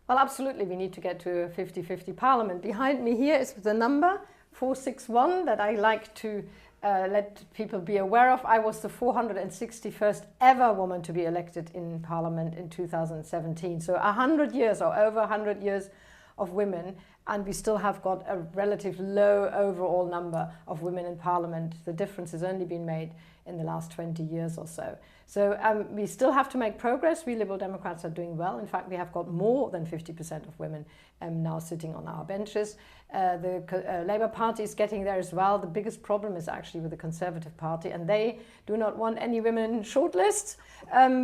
Well, absolutely, we need to get to a 50-50 parliament. Behind me here is the number 461 that I like to let people be aware of. I was the 461st ever woman to be elected in parliament in 2017. So 100 years or over 100 years of women, and we still have got a relative low overall number of women in parliament. The difference has only been made in the last 20 years or so. So we still have to make progress. We Liberal Democrats are doing well. In fact, we have got more than 50% of women now sitting on our benches. The Labour Party is getting there as well. The biggest problem is actually with the Conservative Party, and they do not want any women shortlists,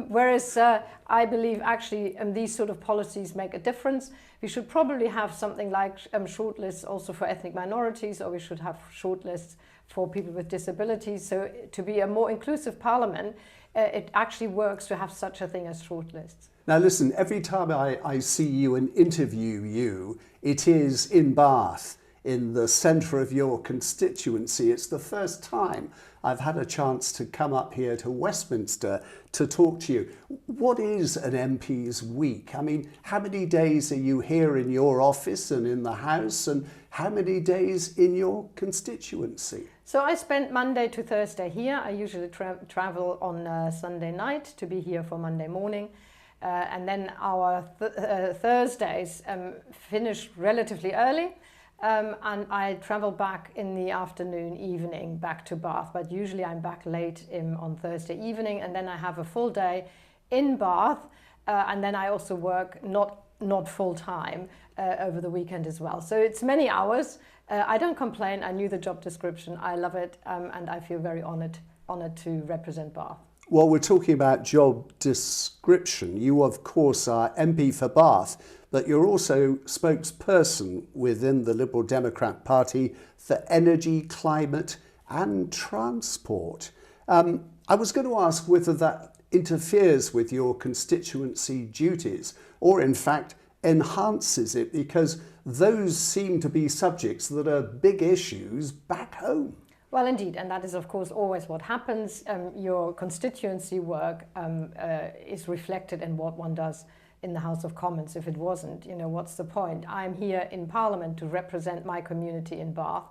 whereas I believe actually these sort of policies make a difference. We should probably have something like shortlists also for ethnic minorities, or we should have shortlists for people with disabilities. So to be a more inclusive parliament, it actually works to have such a thing as shortlists. Now listen, every time I see you and interview you, it is in Bath, in the centre of your constituency. It's the first time I've had a chance to come up here to Westminster to talk to you. What is an MP's week? I mean, how many days are you here in your office and in the House, and how many days in your constituency? So I spend Monday to Thursday here. I usually travel on Sunday night to be here for Monday morning. And then our Thursdays finish relatively early. And I travel back in the afternoon, evening, back to Bath. But usually I'm back late on Thursday evening, and then I have a full day in Bath. And then I also work not full time over the weekend as well. So it's many hours. I don't complain. I knew the job description. I love it, and I feel very honoured to represent Bath. Well, we're talking about job description. You, of course, are MP for Bath, but you're also spokesperson within the Liberal Democrat Party for energy, climate and transport. I was going to ask whether that interferes with your constituency duties or, in fact, enhances it, because those seem to be subjects that are big issues back home. Well, indeed, and that is, of course, always what happens. Your constituency work is reflected in what one does in the House of Commons. If it wasn't, what's the point? I'm here in Parliament to represent my community in Bath.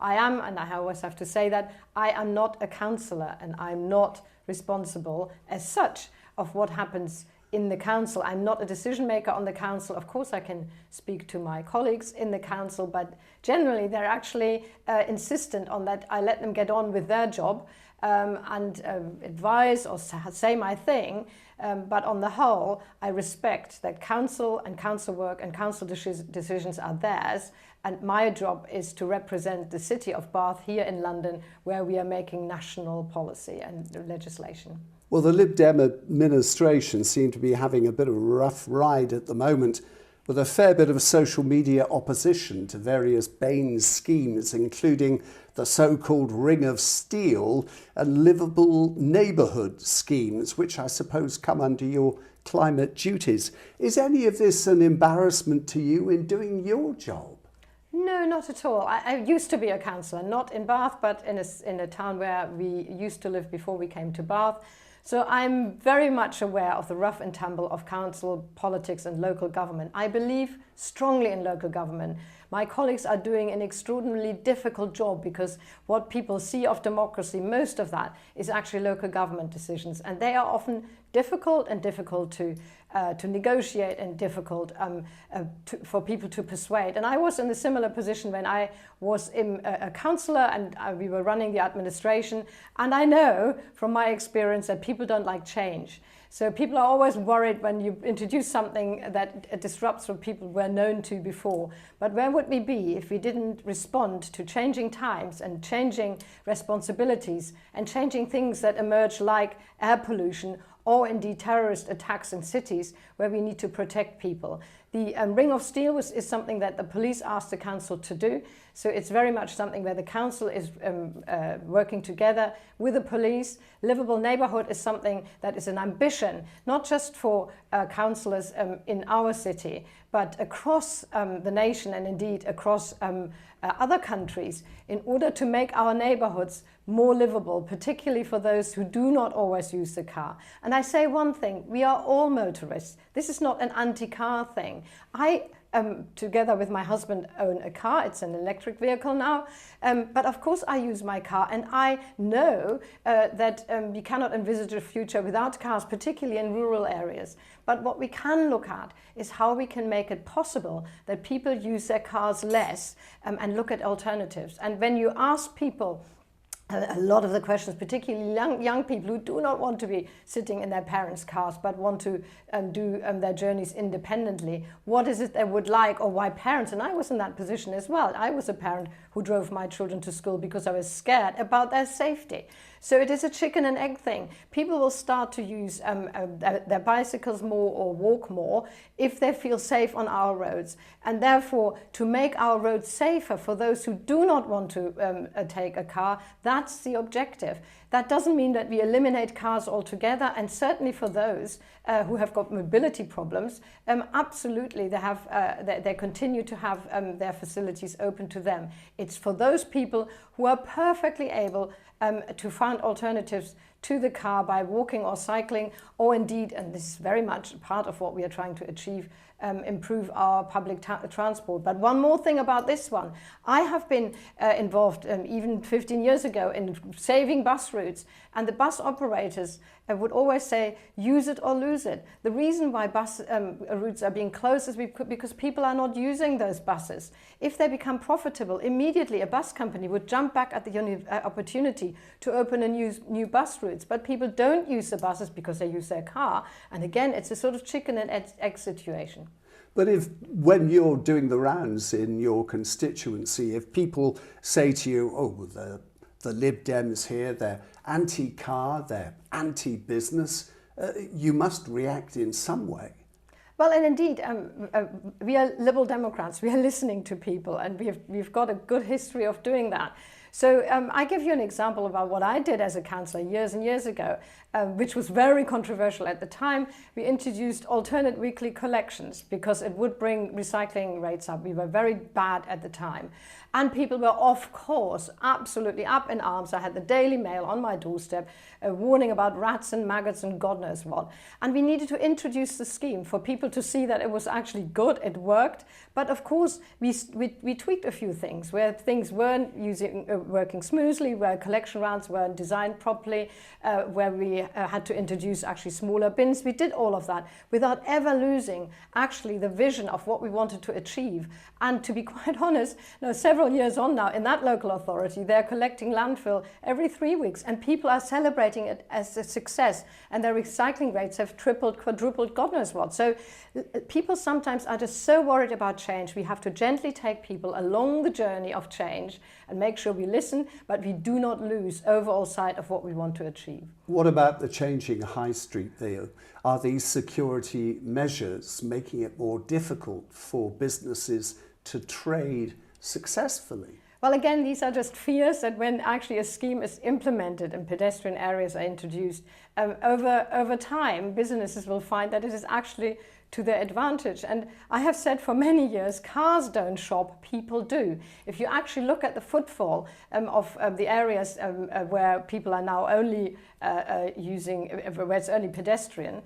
I am, and I always have to say that, I am not a councillor, and I'm not responsible as such of what happens in the council. I'm not a decision maker on the council. Of course, I can speak to my colleagues in the council, but generally they're actually insistent on that I let them get on with their job and advise or say my thing. But on the whole, I respect that council and council work and council decisions are theirs. And my job is to represent the city of Bath here in London, where we are making national policy and legislation. Well, the Lib Dem administration seem to be having a bit of a rough ride at the moment, with a fair bit of social media opposition to various BAME schemes, including the so-called Ring of Steel and livable neighbourhood schemes, which I suppose come under your climate duties. Is any of this an embarrassment to you in doing your job? No, not at all. I used to be a councillor, not in Bath, but in a town where we used to live before we came to Bath. So I'm very much aware of the rough and tumble of council politics and local government. I believe strongly in local government. My colleagues are doing an extraordinarily difficult job, because what people see of democracy, most of that is actually local government decisions, and they are often difficult to negotiate and difficult for people to persuade. And I was in a similar position when I was a councillor and we were running the administration, and I know from my experience that people don't like change. So people are always worried when you introduce something that disrupts what people were known to before. But where would we be if we didn't respond to changing times and changing responsibilities and changing things that emerge, like air pollution or indeed terrorist attacks in cities where we need to protect people? The Ring of Steel is something that the police asked the council to do. So it's very much something where the council is working together with the police. Livable neighbourhood is something that is an ambition, not just for councillors in our city, but across the nation and indeed across other countries in order to make our neighborhoods more livable, particularly for those who do not always use the car. And I say one thing, we are all motorists. This is not an anti-car thing. I together with my husband, own a car. It's an electric vehicle now. But of course I use my car, and I know that we cannot envisage a future without cars, particularly in rural areas. But what we can look at is how we can make it possible that people use their cars less and look at alternatives. And when you ask people, a lot of the questions, particularly young people who do not want to be sitting in their parents' cars but want to do their journeys independently. What is it they would like, or why parents? And I was in that position as well. I was a parent who drove my children to school because I was scared about their safety. So it is a chicken and egg thing. People will start to use their bicycles more or walk more if they feel safe on our roads. And therefore, to make our roads safer for those who do not want to take a car, that's the objective. That doesn't mean that we eliminate cars altogether, and certainly for those who have got mobility problems, absolutely they continue to have their facilities open to them. It's for those people who are perfectly able to find alternatives to the car by walking or cycling, or indeed, and this is very much part of what we are trying to achieve, improve our public transport. But one more thing about this one. I have been involved even 15 years ago in saving bus routes, and the bus operators would always say, use it or lose it. The reason why bus routes are being closed is because people are not using those buses. If they become profitable, immediately a bus company would jump back at the opportunity to open a new bus routes. But people don't use the buses because they use their car. And again, it's a sort of chicken and egg situation. But when you're doing the rounds in your constituency, if people say to you, oh, the Lib Dems here, they're anti-car, they're anti-business, you must react in some way. Well, and indeed, we are Liberal Democrats. We are listening to people, and we've got a good history of doing that. So I give you an example about what I did as a councillor years and years ago, which was very controversial at the time. We introduced alternate weekly collections because it would bring recycling rates up. We were very bad at the time. And people were, of course, absolutely up in arms. I had the Daily Mail on my doorstep, a warning about rats and maggots and God knows what. And we needed to introduce the scheme for people to see that it was actually good, it worked. But of course, we tweaked a few things where things weren't working smoothly, where collection rounds weren't designed properly, where we had to introduce actually smaller bins. We did all of that without ever losing actually the vision of what we wanted to achieve. And to be quite honest, several years on now, in that local authority, they're collecting landfill every 3 weeks, and people are celebrating it as a success, and their recycling rates have tripled, quadrupled, God knows what. So people sometimes are just so worried about change. We have to gently take people along the journey of change and make sure we listen, but we do not lose overall sight of what we want to achieve. What about the changing high street there? Are these security measures making it more difficult for businesses to trade successfully? Well, again, these are just fears that when actually a scheme is implemented and pedestrian areas are introduced, over time, businesses will find that it is actually to their advantage. And I have said for many years, cars don't shop, people do. If you actually look at the footfall of the areas where people are now only where it's only pedestrian,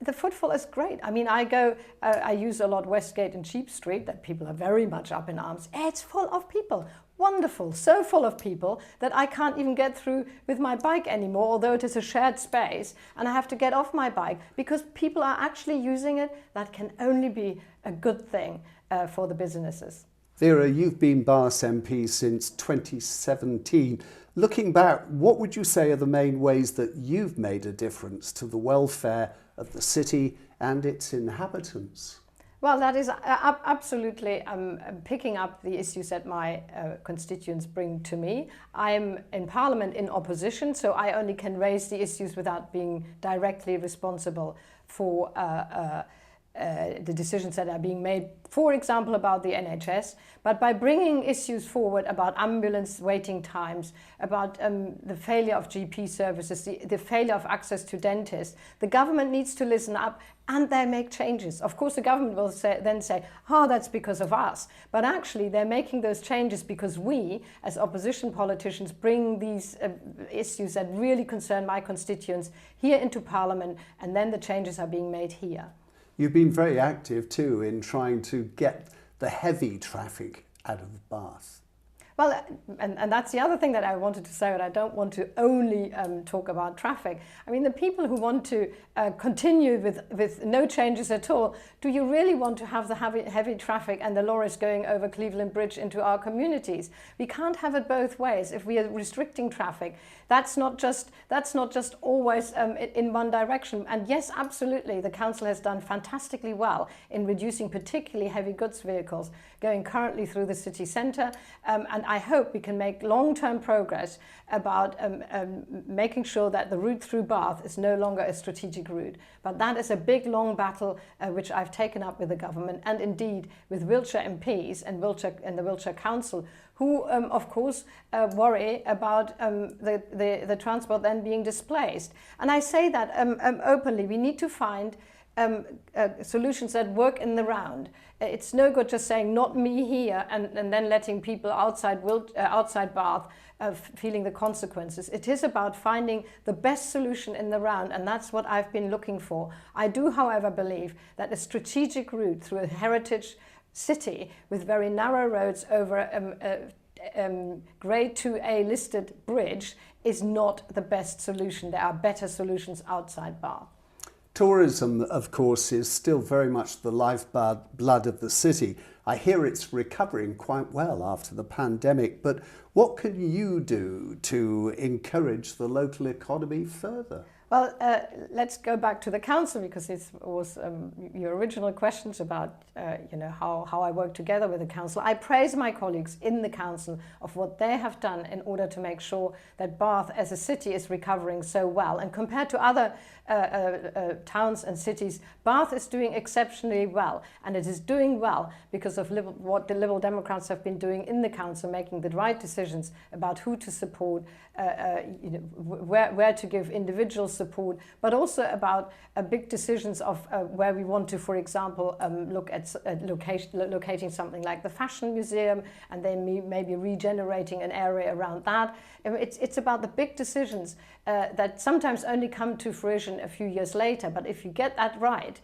the footfall is great. I mean, I use a lot Westgate and Cheap Street, that people are very much up in arms. It's full of people. Wonderful, so full of people that I can't even get through with my bike anymore, although it is a shared space, and I have to get off my bike because people are actually using it. That can only be a good thing for the businesses. Wera, you've been Bath MP since 2017. Looking back, what would you say are the main ways that you've made a difference to the welfare of the city and its inhabitants? Well, that is absolutely picking up the issues that my constituents bring to me. I'm in Parliament in opposition, so I only can raise the issues without being directly responsible for the decisions that are being made, for example, about the NHS, but by bringing issues forward about ambulance waiting times, about the failure of GP services, the failure of access to dentists, the government needs to listen up and they make changes. Of course, the government will then say, oh, that's because of us. But actually, they're making those changes because we, as opposition politicians, bring these issues that really concern my constituents here into Parliament, and then the changes are being made here. You've been very active too in trying to get the heavy traffic out of Bath. Well, and that's the other thing that I wanted to say, but I don't want to only talk about traffic. I mean, the people who want to continue with no changes at all, do you really want to have the heavy traffic and the lorries going over Cleveland Bridge into our communities? We can't have it both ways. If we are restricting traffic, that's not just always in one direction. And yes, absolutely, the council has done fantastically well in reducing particularly heavy goods vehicles going currently through the city centre, and I hope we can make long-term progress about making sure that the route through Bath is no longer a strategic route. But that is a big, long battle which I've taken up with the government and indeed with Wiltshire MPs and the Wiltshire Council, who, of course, worry about the transport then being displaced. And I say that openly. We need to find solutions that work in the round. It's no good just saying, not me here, and then letting people outside Bath feeling the consequences. It is about finding the best solution in the round, and that's what I've been looking for. I do, however, believe that a strategic route through a heritage city with very narrow roads over a grade 2A listed bridge is not the best solution. There are better solutions outside Bath. Tourism, of course, is still very much the lifeblood of the city. I hear it's recovering quite well after the pandemic, but what can you do to encourage the local economy further? Well, let's go back to the council, because it was your original questions about how I work together with the council. I praise my colleagues in the council of what they have done in order to make sure that Bath as a city is recovering so well. And compared to other towns and cities, Bath is doing exceptionally well, and it is doing well because of what the Liberal Democrats have been doing in the council, making the right decisions about who to support, where to give individual support, but also about big decisions of where we want to, for example, look at locating something like the Fashion Museum, and then maybe regenerating an area around that. It's about the big decisions that sometimes only come to fruition a few years later, but if you get that right,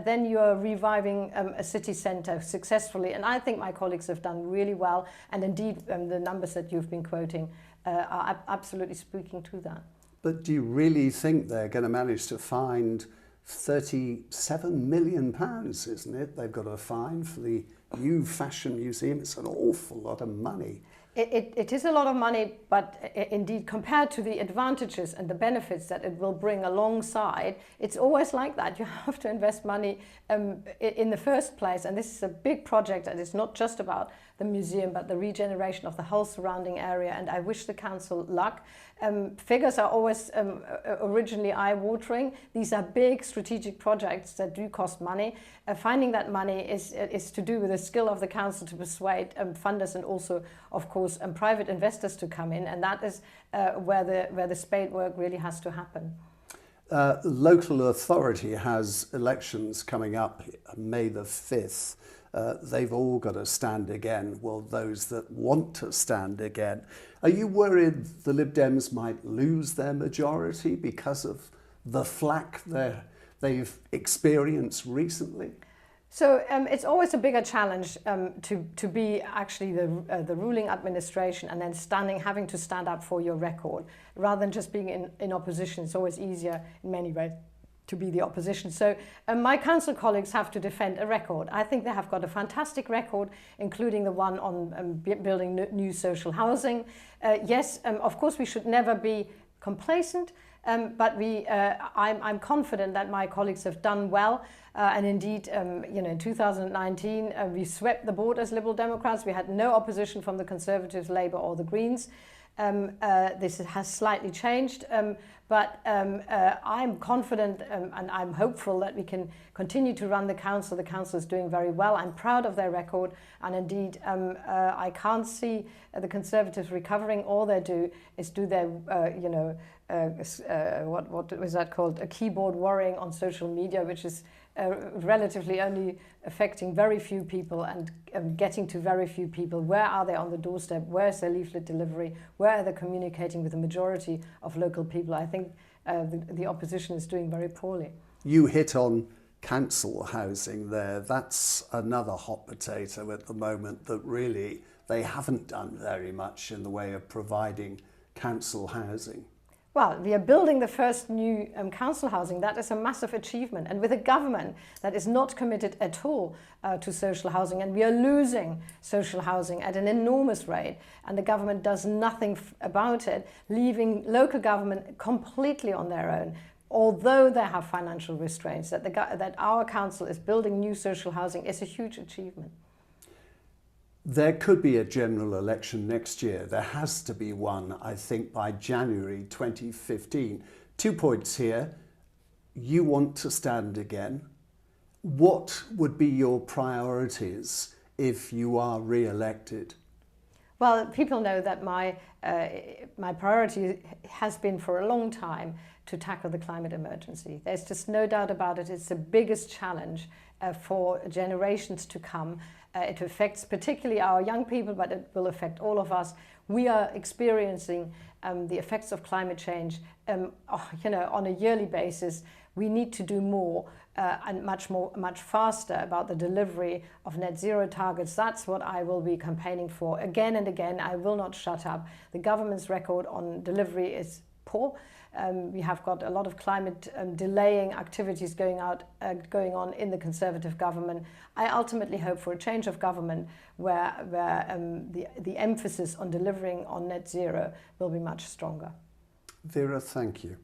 then you are reviving a city centre successfully, and I think my colleagues have done really well, and indeed the numbers that you've been quoting are absolutely speaking to that. But do you really think they're going to manage to find £37 million, isn't it? They've got to find for the new Fashion Museum. It's an awful lot of money. It is a lot of money, but indeed, compared to the advantages and the benefits that it will bring alongside, it's always like that. You have to invest money in the first place, and this is a big project, and it's not just about the museum, but the regeneration of the whole surrounding area, and I wish the council luck. Figures are always originally eye-watering. These are big strategic projects that do cost money. Finding that money is to do with the skill of the council to persuade funders and also, of course, private investors to come in, and that is where the spade work really has to happen. Local authority has elections coming up May the 5th. They've all got to stand again, well, those that want to stand again. Are you worried the Lib Dems might lose their majority because of the flack they've experienced recently? So it's always a bigger challenge to be actually the ruling administration and then having to stand up for your record, rather than just being in opposition. It's always easier in many ways to be the opposition. So my council colleagues have to defend a record. I think they have got a fantastic record, including the one on building new social housing. Yes, of course, we should never be complacent, but I'm confident that my colleagues have done well. And indeed, in 2019, we swept the board as Liberal Democrats. We had no opposition from the Conservatives, Labour or the Greens. This has slightly changed, but I'm confident and I'm hopeful that we can continue to run the council. The council is doing very well. I'm proud of their record, and indeed I can't see the Conservatives recovering. All they do is do their, what was that called? A keyboard warring on social media, which is relatively only affecting very few people and getting to very few people. Where are they on the doorstep? Where is their leaflet delivery? Where are they communicating with the majority of local people? I think the opposition is doing very poorly. You hit on council housing there. That's another hot potato at the moment, that really they haven't done very much in the way of providing council housing. Well, we are building the first new council housing. That is a massive achievement. And with a government that is not committed at all to social housing, and we are losing social housing at an enormous rate, and the government does nothing about it, leaving local government completely on their own, although they have financial restraints. That our council is building new social housing is a huge achievement. There could be a general election next year. There has to be one, I think, by January 2015. 2 points here. You want to stand again. What would be your priorities if you are re-elected? Well, people know that my priority has been for a long time to tackle the climate emergency. There's just no doubt about it. It's the biggest challenge for generations to come. It affects particularly our young people, but it will affect all of us. We are experiencing the effects of climate change, on a yearly basis. We need to do more and much faster about the delivery of net zero targets. That's what I will be campaigning for again and again. I will not shut up. The government's record on delivery is poor. We have got a lot of climate delaying activities going on in the Conservative government. I ultimately hope for a change of government where the emphasis on delivering on net zero will be much stronger. Wera, thank you.